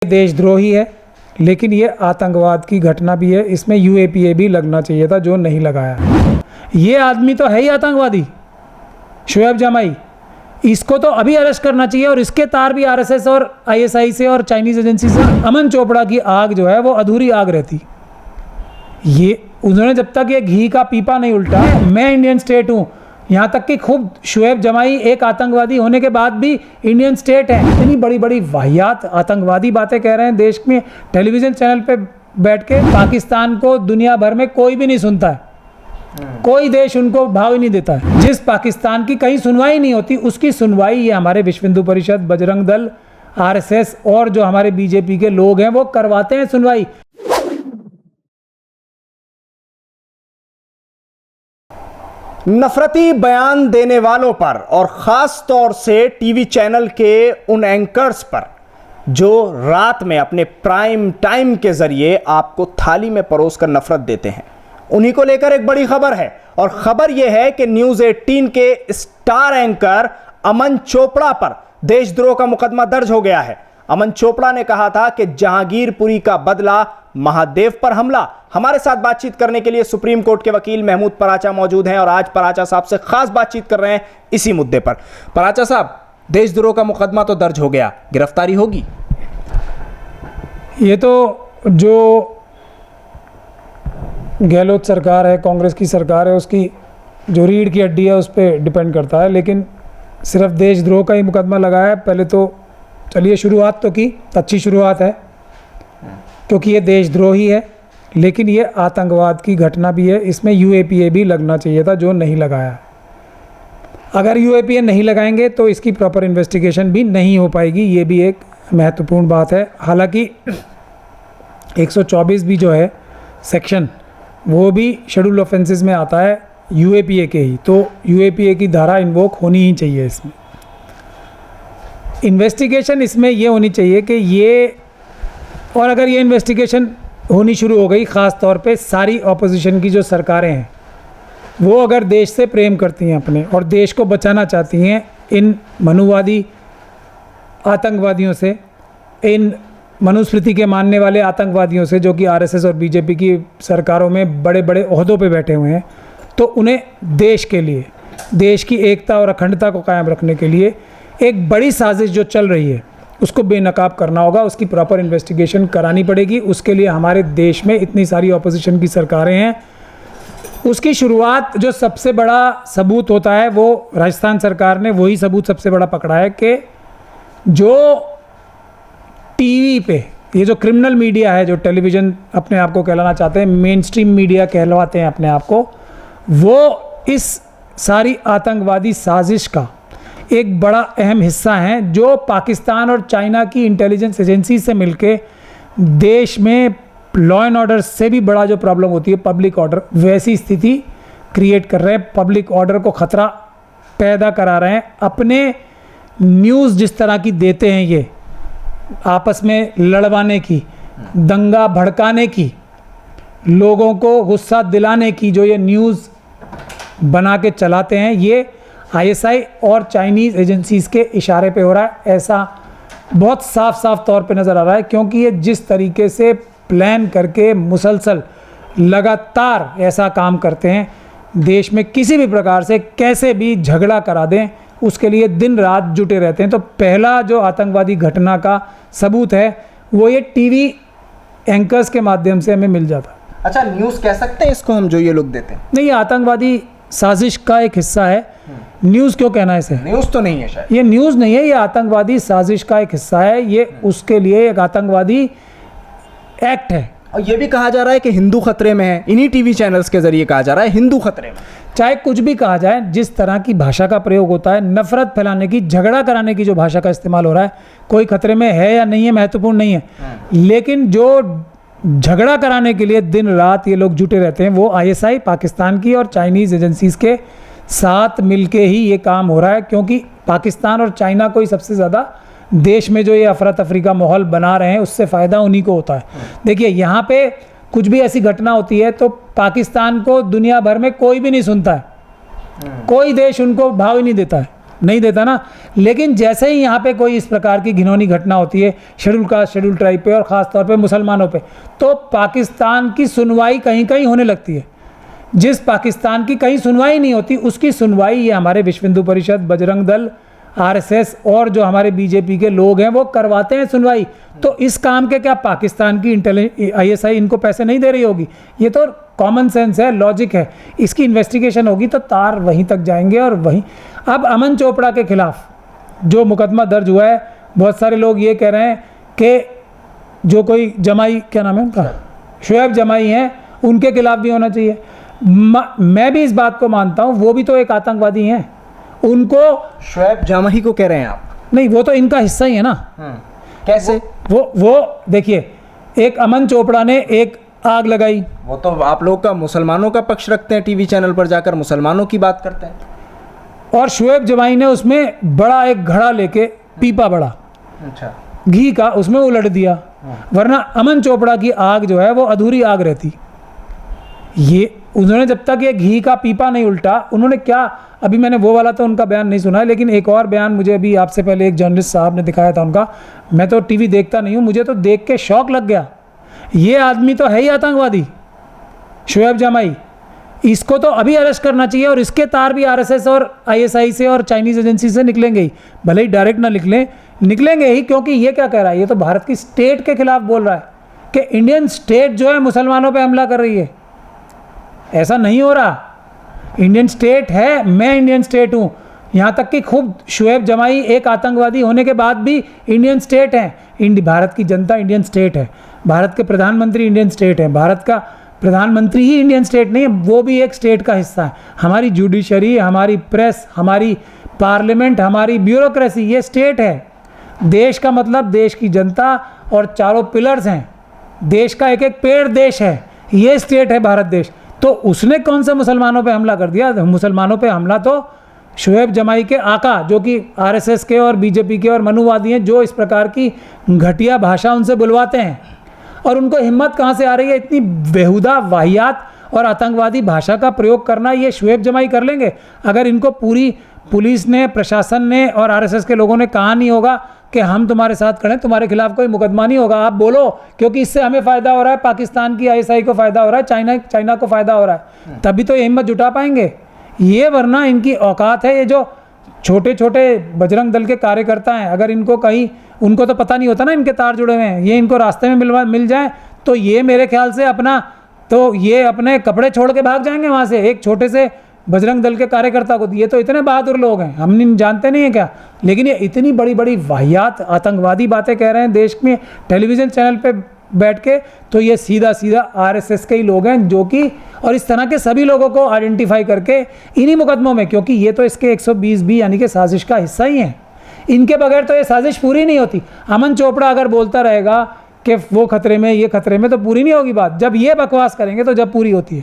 देशद्रोही है, लेकिन ये आतंकवाद की घटना भी है, इसमें यूएपीए भी लगना चाहिए था जो नहीं लगाया। ये आदमी तो है ही आतंकवादी, शोएब जमाई, इसको तो अभी अरेस्ट करना चाहिए और इसके तार भी आरएसएस और आईएसआई से और चाइनीज़ एजेंसी से। अमन चोपड़ा की आग जो है वो अधूरी आग रहती, ये उन्होंने जब तक ये घी का पीपा नहीं उल्टा, मैं इंडियन स्टेट हूँ, यहाँ तक कि खुद शोएब जमाई एक आतंकवादी होने के बाद भी इंडियन स्टेट है। इतनी बड़ी बड़ी वाहियात आतंकवादी बातें कह रहे हैं देश में, टेलीविज़न चैनल पे बैठ के। पाकिस्तान को दुनिया भर में कोई भी नहीं सुनता है, कोई देश उनको भाव ही नहीं देता है। जिस पाकिस्तान की कहीं सुनवाई नहीं होती, उसकी सुनवाई ये हमारे विश्व हिंदू परिषद, बजरंग दल, आरएसएस और जो हमारे बीजेपी के लोग हैं वो करवाते हैं सुनवाई। नफरती बयान देने वालों पर और ख़ास तौर से टीवी चैनल के उन एंकर्स पर जो रात में अपने प्राइम टाइम के ज़रिए आपको थाली में परोसकर नफरत देते हैं, उन्हीं को लेकर एक बड़ी खबर है। और खबर यह है कि न्यूज़ 18 के स्टार एंकर अमन चोपड़ा पर देशद्रोह का मुकदमा दर्ज हो गया है। अमन चोपड़ा ने कहा था कि जहांगीरपुरी का बदला, महादेव पर हमला। हमारे साथ बातचीत करने के लिए सुप्रीम कोर्ट के वकील महमूद पराचा मौजूद हैं और आज पराचा साहब से खास बातचीत कर रहे हैं इसी मुद्दे पर। पराचा साहब, देशद्रोह का मुकदमा तो दर्ज हो गया, गिरफ्तारी होगी? ये तो जो गहलोत सरकार है, कांग्रेस की सरकार है, उसकी जो रीढ़ की हड्डी है उस पर डिपेंड करता है, लेकिन सिर्फ देशद्रोह का ही मुकदमा लगा है। पहले तो चलिए शुरुआत तो की, अच्छी शुरुआत है क्योंकि ये देशद्रोही है, लेकिन ये आतंकवाद की घटना भी है, इसमें यूएपीए भी लगना चाहिए था जो नहीं लगाया। अगर यूएपीए नहीं लगाएंगे तो इसकी प्रॉपर इन्वेस्टिगेशन भी नहीं हो पाएगी, ये भी एक महत्वपूर्ण बात है। हालांकि 124 भी जो है सेक्शन, वो भी शेड्यूल ऑफेंसेस में आता है यूएपीए के ही, तो यूएपीए की धारा इन्वोक होनी ही चाहिए। इसमें इन्वेस्टिगेशन इसमें ये होनी चाहिए कि ये, और अगर ये इन्वेस्टिगेशन होनी शुरू हो गई, ख़ास तौर पे सारी ऑपोजिशन की जो सरकारें हैं वो अगर देश से प्रेम करती हैं अपने और देश को बचाना चाहती हैं इन मनुवादी आतंकवादियों से, इन मनुस्मृति के मानने वाले आतंकवादियों से जो कि आरएसएस और बीजेपी की सरकारों में बड़े बड़े ओहदों पे बैठे हुए हैं, तो उन्हें देश के लिए, देश की एकता और अखंडता को कायम रखने के लिए एक बड़ी साजिश जो चल रही है उसको बेनकाब करना होगा, उसकी प्रॉपर इन्वेस्टिगेशन करानी पड़ेगी। उसके लिए हमारे देश में इतनी सारी ऑपोजिशन की सरकारें हैं, उसकी शुरुआत जो सबसे बड़ा सबूत होता है वो राजस्थान सरकार ने वही सबूत सबसे बड़ा पकड़ा है कि जो टीवी पे ये जो क्रिमिनल मीडिया है, जो टेलीविज़न अपने आप को कहलाना चाहते हैं, मेन स्ट्रीम मीडिया कहलवाते हैं अपने आप को, वो इस सारी आतंकवादी साजिश का एक बड़ा अहम हिस्सा हैं, जो पाकिस्तान और चाइना की इंटेलिजेंस एजेंसी से मिलके देश में लॉ एंड ऑर्डर से भी बड़ा जो प्रॉब्लम होती है पब्लिक ऑर्डर, वैसी स्थिति क्रिएट कर रहे हैं, पब्लिक ऑर्डर को ख़तरा पैदा करा रहे हैं। अपने न्यूज़ जिस तरह की देते हैं, ये आपस में लड़वाने की, दंगा भड़काने की, लोगों को गुस्सा दिलाने की जो ये न्यूज़ बना के चलाते हैं, ये आईएसआई और चाइनीज़ एजेंसीज़ के इशारे पे हो रहा है। ऐसा बहुत साफ साफ तौर पे नज़र आ रहा है, क्योंकि ये जिस तरीके से प्लान करके मुसलसल लगातार ऐसा काम करते हैं, देश में किसी भी प्रकार से कैसे भी झगड़ा करा दें उसके लिए दिन रात जुटे रहते हैं। तो पहला जो आतंकवादी घटना का सबूत है वो ये टीवी एंकर्स के माध्यम से हमें मिल जाता है। अच्छा, न्यूज़ कह सकते हैं इसको हम, जो ये लोग देते हैं? नहीं, आतंकवादी साजिश का एक हिस्सा है। न्यूज़ क्यों कहना है इसे? न्यूज़ तो नहीं है शायद, ये न्यूज़ नहीं है, ये आतंकवादी साजिश का एक हिस्सा है। ये उसके लिए एक आतंकवादी एक्ट है। और ये भी कहा जा रहा है कि हिंदू खतरे में है, इन्हीं टीवी चैनल्स के जरिए कहा जा रहा है हिंदू खतरे में। चाहे कुछ भी कहा जाए, जिस तरह की भाषा का प्रयोग होता है, नफरत फैलाने की, झगड़ा कराने की जो भाषा का इस्तेमाल हो रहा है, कोई खतरे में है या नहीं है महत्वपूर्ण नहीं है, लेकिन जो झगड़ा कराने के लिए दिन रात ये लोग जुटे रहते हैं, वो आईएसआई पाकिस्तान की और चाइनीज़ एजेंसीज़ के साथ मिलके ही ये काम हो रहा है। क्योंकि पाकिस्तान और चाइना को ही सबसे ज़्यादा देश में जो ये अफरा तफरी का माहौल बना रहे हैं, उससे फ़ायदा उन्हीं को होता है। देखिए, यहाँ पे कुछ भी ऐसी घटना होती है तो पाकिस्तान को दुनिया भर में कोई भी नहीं सुनता है, कोई देश उनको भाव ही नहीं देता है। नहीं देता ना। लेकिन जैसे ही यहाँ पे कोई इस प्रकार की घिनौनी घटना होती है शेड्यूल कास्ट शेड्यूल ट्राइब पे और ख़ास तौर पे मुसलमानों पे, तो पाकिस्तान की सुनवाई कहीं कहीं होने लगती है। जिस पाकिस्तान की कहीं सुनवाई नहीं होती उसकी सुनवाई ये हमारे विश्व हिंदू परिषद, बजरंग दल, आरएसएस और जो हमारे बीजेपी के लोग हैं वो करवाते हैं सुनवाई। तो इस काम के क्या पाकिस्तान की आईएसआई इनको पैसे नहीं दे रही होगी? ये तो कॉमन सेंस है, लॉजिक है। इसकी इन्वेस्टिगेशन होगी तो तार वहीं तक जाएंगे। और वहीं अब अमन चोपड़ा के खिलाफ जो मुकदमा दर्ज हुआ है, बहुत सारे लोग ये कह रहे हैं कि जो कोई जमाई, क्या नाम है उनका, शुएब जमाई हैं, उनके खिलाफ भी होना चाहिए। मैं भी इस बात को मानता हूँ, वो भी तो एक आतंकवादी हैं। उनको शुएब जमाई को कह रहे हैं आप? नहीं, वो तो इनका हिस्सा ही है ना। कैसे? वो देखिए, एक अमन चोपड़ा ने एक आग लगाई। वो तो आप लोग का मुसलमानों का पक्ष रखते हैं, टीवी चैनल पर जाकर मुसलमानों की बात करते हैं। और शुएब जमाई ने उसमें बड़ा एक घड़ा लेके, पीपा बड़ा अच्छा घी का, उसमें उलट दिया। वरना अमन चोपड़ा की आग जो है वो अधूरी आग रहती। ये उन्होंने जब तक ये घी का पीपा नहीं उल्टा, उन्होंने क्या, अभी मैंने वो वाला तो उनका बयान नहीं सुना है, लेकिन एक और बयान मुझे अभी आपसे पहले एक जर्नलिस्ट साहब ने दिखाया था उनका। मैं तो टीवी देखता नहीं हूँ, मुझे तो देख के शौक लग गया। ये आदमी तो है ही आतंकवादी, शुएब जमाई। इसको तो अभी अरेस्ट करना चाहिए। और इसके तार भी आरएसएस और आईएसआई से और चाइनीज़ एजेंसी से निकलेंगे ही, भले ही डायरेक्ट ना निकलेंगे ही। क्योंकि ये क्या कह रहा है, ये तो भारत की स्टेट के खिलाफ बोल रहा है कि इंडियन स्टेट जो है मुसलमानों पे हमला कर रही है। ऐसा नहीं हो रहा। इंडियन स्टेट है, मैं इंडियन स्टेट हूँ। यहाँ तक कि खुद शुएब जमाई एक आतंकवादी होने के बाद भी इंडियन स्टेट हैं। भारत की जनता इंडियन स्टेट है, भारत के प्रधानमंत्री इंडियन स्टेट है। भारत का प्रधानमंत्री ही इंडियन स्टेट नहीं है, वो भी एक स्टेट का हिस्सा है। हमारी जुडिशरी, हमारी प्रेस, हमारी पार्लियामेंट, हमारी ब्यूरोक्रेसी, ये स्टेट है। देश का मतलब देश की जनता और चारों पिलर्स हैं। देश का एक एक पेड़ देश है, ये स्टेट है भारत देश। तो उसने कौन सा मुसलमानों पे हमला कर दिया? मुसलमानों पे हमला तो शुएब जमाई के आका, जो कि आरएसएस के और बीजेपी के और मनुवादी हैं, जो इस प्रकार की घटिया भाषा उनसे बुलवाते हैं। और उनको हिम्मत कहाँ से आ रही है इतनी बेहुदा, वाहियात और आतंकवादी भाषा का प्रयोग करना? ये शुएब जमाई कर लेंगे। अगर इनको पूरी पुलिस ने, प्रशासन ने और आरएसएस के लोगों ने कहा नहीं होगा कि हम तुम्हारे साथ खड़े हैं, तुम्हारे खिलाफ कोई मुकदमा नहीं होगा, आप बोलो, क्योंकि इससे हमें फ़ायदा हो रहा है, पाकिस्तान की आईएसआई को फ़ायदा हो रहा है, चाइना को फ़ायदा हो रहा है, तभी तो ये हिम्मत जुटा पाएंगे ये। वरना इनकी औकात है। ये जो छोटे छोटे बजरंग दल के कार्यकर्ता हैं, अगर इनको कहीं, उनको तो पता नहीं होता ना इनके तार जुड़े हुए हैं, ये इनको रास्ते में मिल जाए तो ये मेरे ख्याल से ये अपने कपड़े छोड़ के भाग जाएंगे वहाँ से, एक छोटे से बजरंग दल के कार्यकर्ता को। ये तो इतने बहादुर लोग हैं, हम जानते नहीं हैं क्या? लेकिन ये इतनी बड़ी बड़ी वाहियात आतंकवादी बातें कह रहे हैं देश में टेलीविज़न चैनल पे बैठ के, तो ये सीधा सीधा आरएसएस के ही लोग हैं जो कि, और इस तरह के सभी लोगों को आइडेंटिफाई करके इन्हीं मुकदमों में, क्योंकि ये तो इसके 120B यानी कि साजिश का हिस्सा ही हैं। इनके बगैर तो ये साजिश पूरी नहीं होती। अमन चोपड़ा अगर बोलता रहेगा कि वो खतरे में, ये खतरे में, तो पूरी नहीं होगी बात। जब ये बकवास करेंगे तो जब पूरी होती है।